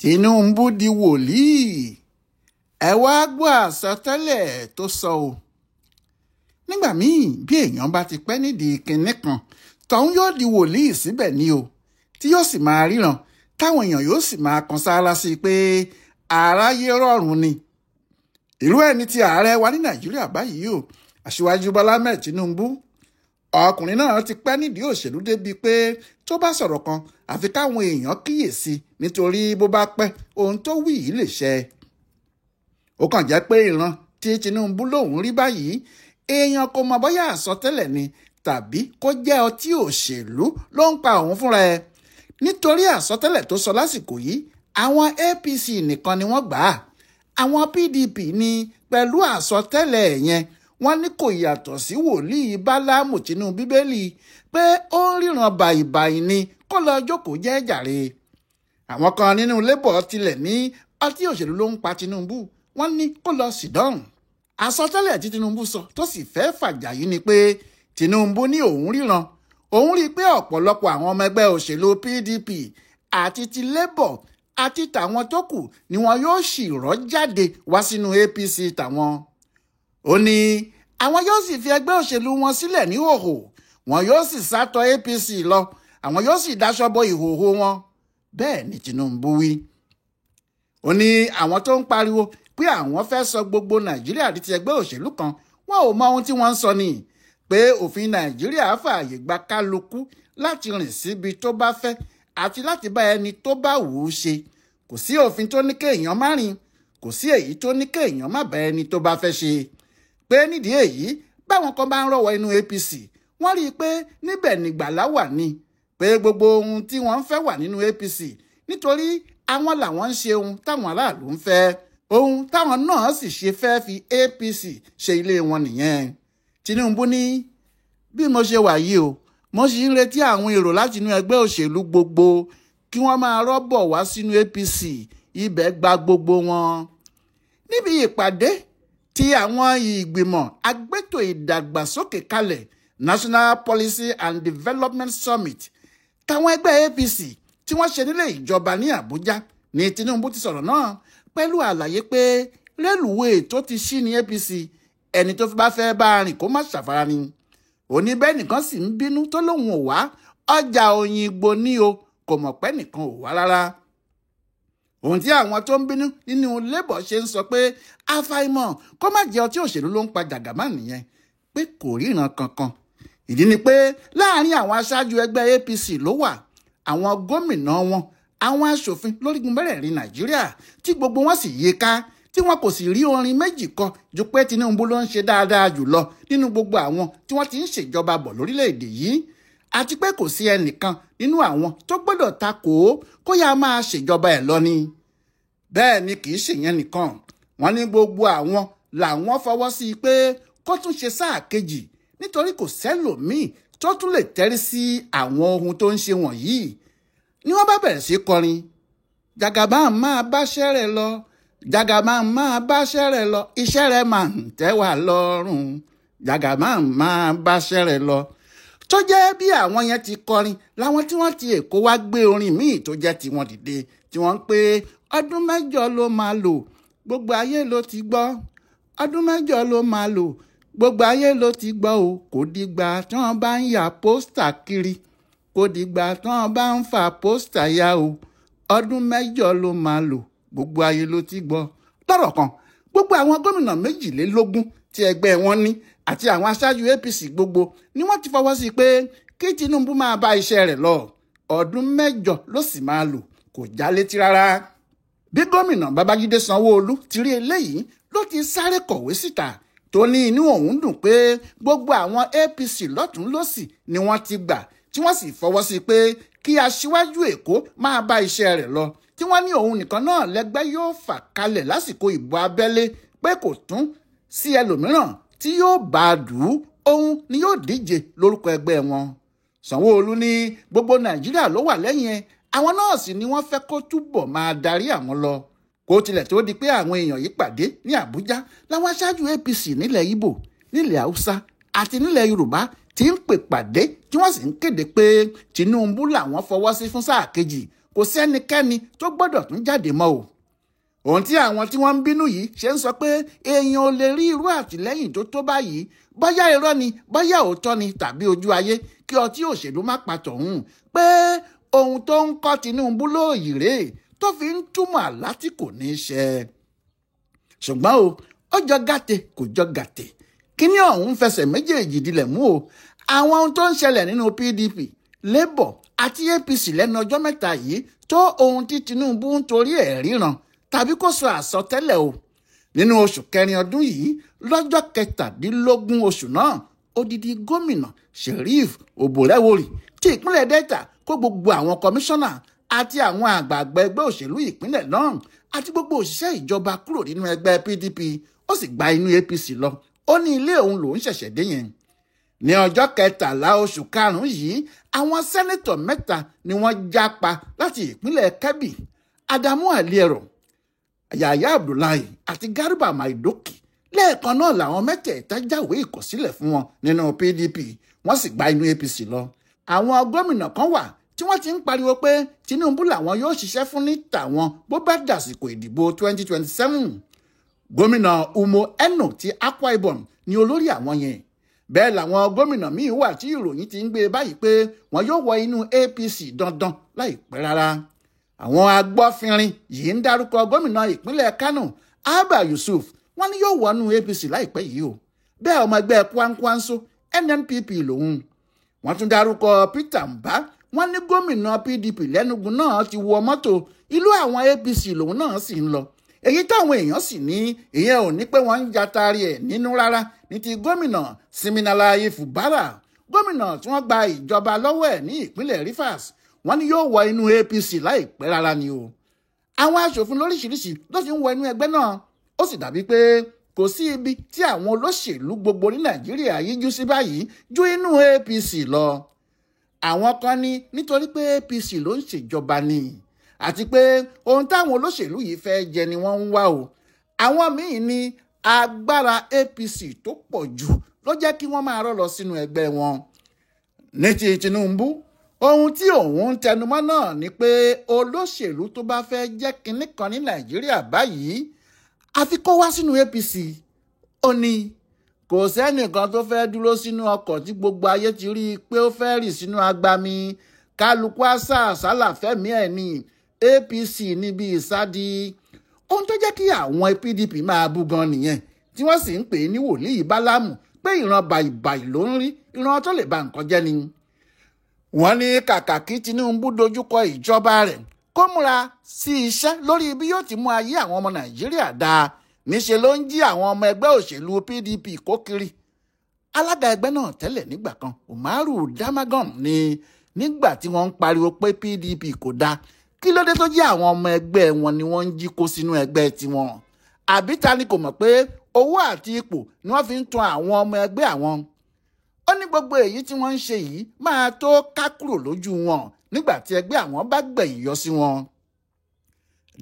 Tinubu di wòlíì. Ẹ wá gbọ́ àsọtẹ́lẹ̀ tó sọ o. Nígbà míì bí èèyàn bá ti pẹ́ nídìí kinní kan tọ̀hún yóò di wòlíì síbẹ̀ ni o, tí yóò sì máa ríran táwọn èèyàn yóò sì máa kan sáárá sí i pé aráyé rọ̀rùn ni. Irú ẹni tí ààrẹ wa ní Nàìjíríà báyìí o, Aṣíwájú Bọ́lá Ahmed Tinubu. Ọkùnrin náà ti pẹ́ nídìí òṣèlú débi pé tó bá sọ̀rọ̀ kan àfi káwọn èèyàn kíyèsí nítorí bó bá pẹ́ ohun tó wí yìí lè ṣẹ. Ó kàn jẹ́ pé ìran tí Tinubu lòun rí báyìí èèyàn kò mọ̀ bóyá àsọtẹ́lẹ̀ ni tàbí kó jẹ́ ọtí òṣèlú ló ń pa òun fúnra ẹ̀. Nítorí àsọtẹ́lẹ̀ tó sọ lásìkò yìí àwọn APC nìkan ni wọ́n gbà á. Àwọn PDP ní pẹ̀lú àsọtẹ́lẹ̀ yẹn wọ́n ní kò yàtọ̀ sí wòlíì Bálámù tinú Bíbélì pé ó ń ríran bàìbàì ni kó lọ jókòó jẹ́ jàre. Àwọn kan nínú Labour tilẹ̀ ní ọtí òṣèlú ló ń pa Tinubu, wọ́n ní kó lọ sídọ̀hún. Àsọtẹ́lẹ̀ tí Tinubu sọ tó sì fẹ́ fàjà yìí ni pé Tinubu ní òun ríran, òun rí i pé ọ̀pọ̀lọpọ̀ àwọn ọmọ ẹgbẹ́ òṣèlú PDP àti ti Labour àti tàwọn tó kù ni wọn yóò sì rọ́ jáde wá sínú APC tàwọn. Ó ní àwọn yóò sì fi ẹgbẹ́ òṣèlú wọn sílẹ̀ ní hòhò, wọn yóò sì sátọ̀ APC lọ, àwọn yóò sì dáṣọ bo ìhòhò wọn. Bẹ́ẹ̀ ni Tinubu wí. Ó ní àwọn tó ń pariwo pé àwọn fẹ́ sọ gbogbo Nàìjíríà di ti ẹgbẹ́ òṣèlú kan, wọn ò mọ ohun tí wọ́n ń sọ ni pé òfin Nàìjíríà fààyè gba kálukú láti rìn síbi tó bá fẹ́ àti láti bá ẹni tó bá wù ú ṣe. Kò sí òfin tó ní kéèyàn má rìn, kò sí èyí tó ní kéèyàn má bá ẹni tó bá fẹ́ ṣe. Pé nídìí èyí báwọn kan bá ń rọ̀wọ́ inú APC wọ́n rí i pé níbẹ̀ nìgbàlà wà ní, pé gbogbo ohun tí wọ́n ń fẹ́ wà nínú APC nítorí àwọn làwọn ń ṣe ohun táwọn aráàlú ń fẹ́, ohun táwọn náà sì ṣe fẹ́ fi APC ṣe ilé wọn nìyẹn. Tinubu ní bí mo ṣe wà yìí o, mo sì ń retí àwọn èrò láti inú ẹgbẹ́ òṣèlú gbogbo kí wọ́n máa rọ́bọ̀ wá sínú APC, ibẹ̀ gba gbogbo wọn. Níbi ìpàdé tí àwọn ìgbìmọ̀ agbétò ìdàgbàsókè kalẹ̀ National Policy and Development Summit táwọn ẹgbẹ́ APC tí wọ́n ṣe nílé ìjọba ní Àbújá ní Tinubu ti sọ̀rọ̀ náà pẹ̀lú àlàyé pé rélùwéè tó ti ṣí ní APC ẹni tó bá fẹ́ bá rìn kó má ṣàfara ni. Òní bẹ́ẹ̀ nìkan sì ń bínú tó lóun ò wá ọjà Òyìngbò ní o, kò mọ̀ pé nìkan ò wá rárá. Ohun tí àwọn tó ń bínú nínú Labour ṣe ń sọ pé àfàìmọ̀ kó má jẹ́ ọtí òṣèlú ló ń pa Jàgàmá nìyẹn, pé kò ríran kankan. Ìdí ni pé láàárín àwọn aṣáájú ẹgbẹ́ APC ló wà, àwọn gómìnà wọn, àwọn aṣòfin lórígun mẹ́rẹ̀ẹ̀rin Nàìjíríà tí gbogbo wọn sì yé ká, tí wọn kò sì rí orin méjì kọ ju pé Tinubu ló ń ṣe dáadáa jùlọ nínú gbogbo àwọn tí wọ́n ti ń ṣèjọba bọ̀ lórílẹ̀‐èdè yìí, àti pé kò sí ẹnìkan nínú àwọn tó gbọ́dọ̀ takò ó kó yá máa ṣèjọba ẹ̀ lọ ni. Bẹ́ẹ̀ ni kì í ṣèyẹn nìkan, wọ́n ní gbogbo àwọn làwọn fọwọ́ sí i pé kó tún ṣe sáà kejì nítorí kò sẹ́lòmíì tó tún lè tẹ́rí sí àwọn ohun tó ń ṣe wọ̀nyí. Ni wọ́n bá bẹ̀rẹ̀ sí kọrin Jàgàbá máa báṣẹ́ rẹ̀ lọ, Jàgàbá máa báṣẹ́ rẹ̀ lọ, iṣẹ́ rẹ̀ máa ń tẹ́ wá lọ́rùn, Jàgàbá máa báṣẹ́ rẹ̀ lọ. Tó jẹ́ bí àwọn yẹn ti kọrin láwọn tí wọ́n ti Èkó wá gbé orin míì tó jẹ́ tiwọn dìde tí wọ́n ń pé ọdún mẹ́jọ ló máa lò gbogbo ayé ló ti gbọ́, ọdún mẹ́jọ ló máa lò gbogbo ayé ló ti gbọ́ o, kò dìgbà tí wọ́n bá ń ya pósítà kiri, kò dìgbà tí wọ́n bá ń fa pósítà ya o, ọdún mẹ́jọ ló máa lò gbogbo ayé ló ti gbọ́. Lọ́rọ̀ kan gbogbo àwọn gómìnà 22 tí ẹgbẹ́ wọn ní àti àwọn aṣáájú APC gbogbo ni wọ́n ti fọwọ́ sí pé kí Tinubu máa bá iṣẹ́ rẹ̀ lọ, ọdún 8 ló sì máa lò, kò já létí rárá. Bí gómìnà Babájídé Sanwó-Olú ti rí eléyìí ló ti sáré kọ̀wé síta tó ní inú òun dùn pé gbogbo àwọn APC lọ́tún lósì ni wọ́n ti gbà tí wọ́n sì fọwọ́ sí pé kí aṣíwájú Èkó máa bá iṣẹ́ rẹ̀ lọ, tí wọ́n ní òun nìkan náà lẹ́gbẹ́ yóò fà kalẹ̀ lásìkò ìbò abẹ́lé, pé kò tún sí ẹlòmíràn tí yóò bá a dù ú, òun ni yóò díje lórúkọ ẹgbẹ́ wọn. Sanwó-Olú ní gbogbo Nàìjíríà ló wà lẹ́yìn ẹ̀, àwọn náà sì ni wọ́n fẹ́ kó túbọ̀ máa darí àwọn lọ. Kó tilẹ̀ tó di pé àwọn èèyàn yìí pàdé ní Àbújá láwọn aṣáájú APC nílẹ̀ Ìgbò, nílẹ̀ Haúsá àti nílẹ̀ Yorùbá ti ń pè pàdé tí wọ́n sì ń kéde pé Tinubu làwọn fọwọ́ sí fún sáà kejì, kò sẹ́nikẹ́ni tó gbọ́dọ̀ tún jáde mọ́ o. ohun tí àwọn tí wọ́n ń bínú yìí ṣe ń sọ pé èèyàn ò lè rí irú àtìlẹ́yìn tó báyìí, bóyá irọ́ ni bóyá òótọ́ ni tàbí ojú ayé, kí ọtí òṣèlú má pa tọ̀hún, pé ohun tó ń kọ́ Tinubu lóòyì rèé tó fi ń túmọ̀ àlá tí kò ní í ṣẹ. ṣùgbọ́n o, ó jọ gàtè kò jọ gàtè, kíní ọ̀hún fẹsẹ̀ méjèèjì dilẹ̀ mú o. àwọn ohun tó ń ṣẹlẹ̀ nínú PDP, Labour àti APC lẹ́nu ọjọ́ mẹ́ta yìí tó ohun tí Tinubu ń torí ẹ̀ ríran tàbí kó sọ àsọtẹ́lẹ̀ o. nínú oṣù kẹrin ọdún yìí, lọ́jọ́ 17 oṣù náà, odidi gómìnà Sheriff Oborevwori ti ìpínlẹ̀ Delta kó gbogbo àwọn kọmíṣánná àti àwọn àgbààgbà ẹgbẹ́ òṣèlú ìpínlẹ̀ náà àti gbogbo òṣìṣẹ́ ìjọba kúrò nínú ẹgbẹ́ PDP, ó sì gba inú APC lọ. ó ní ilé òun lòún ṣẹ̀ṣẹ̀ dé yẹn. ní ọjọ́ 13 oṣù karùn-ún yìí, àwọn sẹ́nẹ́tọ̀ 3 ni wọ́n jápa láti ìpínlẹ̀ Kebbi: Adamu Aliero, Yahaya Abdullahi àti Garba Maidoki. lẹ́ẹ̀kan náà làwọn mẹ́tẹ̀ẹ̀ta jáwé ìkọ̀sílẹ̀ fún wọn nínú PDP, wọ́n sì gba inú APC lọ. àwọn gómìnà kan wà tí wọ́n ti ń pariwo pé Tinubu làwọn yóò ṣiṣẹ́ fún ní tàwọn bó bá dàsìkò ìdìbò 2027. gómìnà Umo Eno ti Akwa Ibom ni olórí àwọn yẹn. bẹ́ẹ̀ làwọn gómìnà míì wà tí ìròyìn ti ń gbé báyìí pé wọ́n yóò wọ inú APC dandan láìpẹ́ rárá. àwọn agbófinrin yìí ń dárúkọ gómìnà ìpínlẹ̀ Kano Abba Yusuf, wọ́n ní yóò wọnú APC láìpẹ́ yìí o. bẹ́ẹ̀ ọmọ ẹgbẹ́ Kwankwanso NNPP lòun. wọ́n tún dárúkọ Peter Mbah, wọ́n ní gómìnà PDP lẹ́nugu náà ti wọ mọ́tò ìlú àwọn APC lòun náà sì ń lọ. èyí táwọn èèyàn sì ní ìyẹn ò ní pé wọ́n ń jatari ẹ̀ nínú rárá ní ti gómìnà Siminalayi Fubara, gómìnà tí wọ́n gba ìjọba lọ́wọ́ ẹ̀ ní ìpínlẹ̀ Rivers. wọ́n ní yóò wọ inú APC láìpẹ́ rárá ni o. àwọn aṣòfin lóríṣiríṣi ló fi ń wọ inú ẹgbẹ́ náà. ó sì dàbí pé kò sí ibi tí àwọn olóṣèlú gbogbo ní Nàìjíríà yíjú sí báyìí ju inú APC lọ. àwọn kan ní nítorí pé APC ló ń ṣèjọba ni, àti pé ohun táwọn olóṣèlú yìí fẹ́ jẹ ni wọ́n ń wá o. àwọn míì ní agbára APC tó pọ̀ jù ló jẹ́ kí wọ́n máa rọ́ lọ sínú ẹgbẹ́ wọn. ní ti Tinubu, ohun tí òun ń tẹnumọ́ náà ni pé olóṣèlú tó bá fẹ́ jẹ́ kinní kan ní Nàìjíríà báyìí àfi kó wá sínú APC. ó ní kò sẹ́nìkan tó fẹ́ dúró sínú ọkọ̀ tí gbogbo ayé ti rí i pé ó fẹ́ rì sínú agbami. kálukú àṣà àṣálà fẹ́mi ẹ̀ ní APC níbi ìsádi. ohun tó jẹ́ kí àwọn PDP máa bú gan nìyẹn, tí wọ́n sì ń pè é ní wòlíì Bálámù, pé ìran bàìbàì ló ń rí, ìran tó lè ba nǹkan jẹ́ ni. wọ́n ní kàkà kí Tinubu dojúkọ ìjọba rẹ̀ kó múra sí iṣẹ́ lórí bí yóò ti mú ayé àwọn ọmọ Nàìjíríà dáa, níṣe ló ń jí àwọn ọmọ ẹgbẹ́ òṣèlú PDP kó kiri. alága ẹgbẹ́ náà tẹ́lẹ̀ nígbà kan, Umaru Damagum, ni nígbà tí wọ́n ń pariwo pé PDP kò dáa, kí ló dé tó jẹ́ àwọn ọmọ ẹgbẹ́ wọn ni wọ́n ń jí kó sínú ẹgbẹ́ tiwọn? àbí ta ni kò mọ̀ pé owó àti ipò ni wọ́n fi ń tan àwọn ọmọ ẹgbẹ́ àwọn? ó ní gbogbo èyí tí wọ́n ń ṣe yìí máa tó ká kúrò lójú wọn nígbà tí ẹgbẹ́ àwọn bá gbẹ̀yìn yọ sí wọn.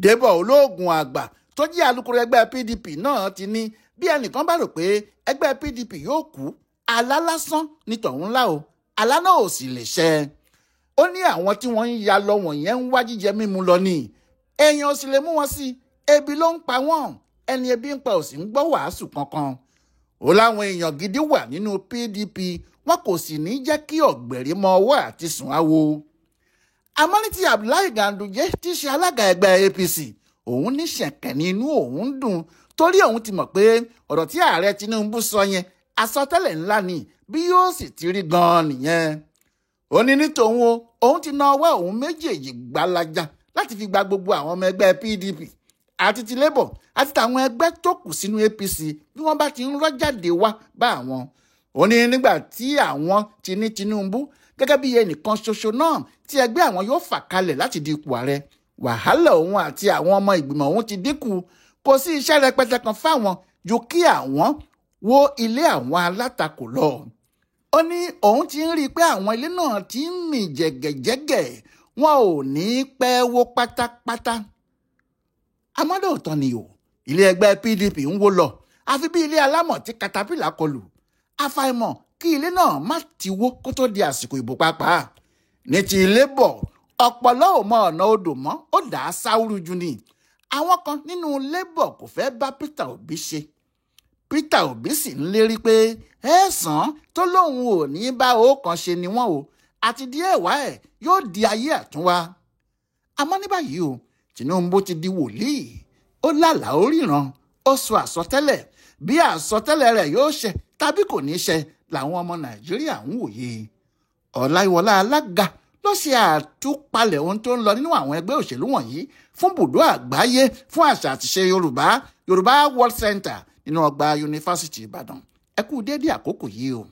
Débọ̀ Olóògùn Àgbà tó jẹ́ alukoro ẹgbẹ́ PDP náà ti ní bí ẹnìkan bá rò pé ẹgbẹ́ PDP yóò kú, àlá lásán ní tọ̀hún lá o, àlá náà ò sì lè ṣẹ. ó ní àwọn tí wọ́n ń ya lọ wọ̀nyẹn ń wá jíjẹ mímu lọ ni, èèyàn ò sì lè mú wọn sí, ebi ló ń pa wọ́n, ẹni ebi ń pa ò sì ń gbọ́ wàásù kankan. ó láwọn èèyàn gidi wà nínú PDP, wọn kò sì ní jẹ́ kí ọ̀gbẹ̀rì mọ ọwọ́ àti sùn áwo. àmọ́ ní ti Abdullahi Ganduje tí í ṣe alága ẹgbẹ́ APC, òun ní ṣẹ̀kẹ̀ ní inú òun ń dùn, torí òun ti mọ̀ pé ọ̀rọ̀ tí ààrẹ Tinubu sọ yẹn àsọtẹ́lẹ̀ ńlá ni, bí yóò sì ti rí gan-an nìyẹn. ó ní ní tòun o, òun ti na ọwọ́ òun méjèèjì gbalaja láti fi gba gbogbo àwọn ọmọ ẹgbẹ́ PDP àti ti Labour àti tàwọn ẹgbẹ́ tó kù sínú APC bí wọ́n bá ti ń rọ́ jáde wá bá àwọn. ó ní nígbà tí àwọn ti ní Tinubu gẹ́gẹ́ bí ẹnìkan ṣoṣo náà tí ẹgbẹ́ àwọn yóò fà kalẹ̀ láti di ipò ààrẹ, wàhálà òun àti àwọn ọmọ ìgbìmọ̀ òun ti dínkù, kò sí iṣẹ́ rẹpẹtẹ kan fáwọn ju kí àwọn wó ilé àwọn alátakò lọ. ó ní òun ti ń rí i pé àwọn ilé náà ti ń mì jẹ̀gẹ̀jẹ̀gẹ̀, wọn ò ní pẹ́ wó pátápátá. amọ́dọ̀ọ̀tọ́ ni o, ilé ẹgbẹ́ PDP ń wó lọ àfi bí ilé alámọ̀ tí katapila kọlù, àfàìmọ̀ kí ilé náà má ti wó kó tó di àsìkò ìbò pàápàá. ní ti Labour, ọ̀pọ̀lọ́ ò mọ ọ̀nà odò mọ́ ó dà á sáúrú jù ni. àwọn kan nínú labour kò fẹ́ bá Peter Obi ṣe. Peter Obi sì ń lérí pé ẹ̀sán tó lóun ò ní bá òòkàn ṣe ni wọ́n o àti díẹ̀ wá ẹ̀ yóò di ayé àtúnwá. àmọ́ ní báyìí o Tinubu ti di wòlíì ó lálàá ó ríran ó sọ àsọtẹ́lẹ̀ bí àsọtẹ́lẹ̀ rẹ̀ yóò ṣẹ tàbí kò ní ṣẹ làwọn ọmọ Nàìjíríà ń wòye. Ọláyíwọlá Alága ló ṣe àtúpalẹ̀ ohun tó ń lọ nínú àwọn ẹgbẹ́ òṣèlú wọ̀nyí fún bùdó àgbáyé fún àṣà àtiṣe Yorùbá World Center nínú ọgbà yunifásitì Ìbàdàn. ẹ kú déédéé àkókò yìí o.